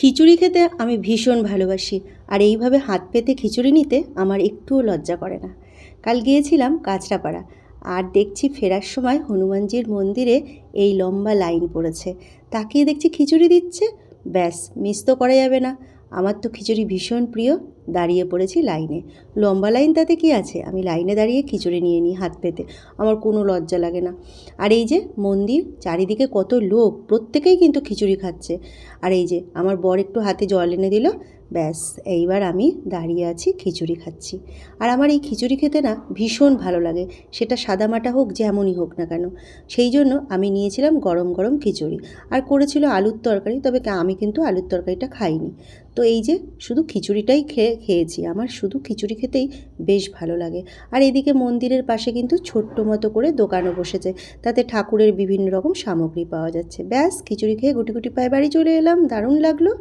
খিচুড়ি খেতে আমি ভীষণ ভালোবাসি, আর এইভাবে হাত পেতে খিচুড়ি নিতে আমার একটুও লজ্জা করে না। কাল গিয়েছিলাম কাঁচরাপাড়া, আর দেখছি ফেরার সময় হনুমানজির মন্দিরে এই লম্বা লাইন পড়েছে। তাকিয়ে দেখছি খিচুড়ি দিচ্ছে, ব্যাস মিস তো করা যাবে না। আমার তো খিচুড়ি ভীষণ প্রিয়। দাঁড়িয়ে পড়েছি লাইনে। লম্বা লাইন তাতে কি আছে, আমি লাইনে দাঁড়িয়ে খিচুড়ি নিয়ে নিই হাত পেতে, আমার কোনো লজ্জা লাগে না। আর এই যে মন্দির, চারিদিকে কত লোক, প্রত্যেকেই কিন্তু খিচুড়ি খাচ্ছে। আর এই যে আমার বর একটু হাতে জল এনে দিল, ব্যাস এইবার আমি দাঁড়িয়ে আছি, খিচুড়ি খাচ্ছি। আর আমার এই খিচুড়ি খেতে না ভীষণ ভালো লাগে, সেটা সাদামাটা হোক যেমনই হোক না কেন। সেই জন্য আমি নিয়েছিলাম গরম গরম খিচুড়ি, আর করেছিল আলুর তরকারি, তবে আমি কিন্তু আলুর তরকারিটা খাইনি। তো এই যে শুধু খিচুড়িটাই খেয়েছি, আমার শুধু খিচুড়ি খেতেই বেশ ভালো লাগে। আর এদিকে মন্দিরের পাশে কিন্তু ছোট্ট মতো করে দোকানও বসেছে, তাতে ঠাকুরের বিভিন্ন রকম সামগ্রী পাওয়া যাচ্ছে। ব্যাস খিচুড়ি খেয়ে গুটি গুটি পায়ে বাড়ি চলে এলাম, দারুণ লাগলো।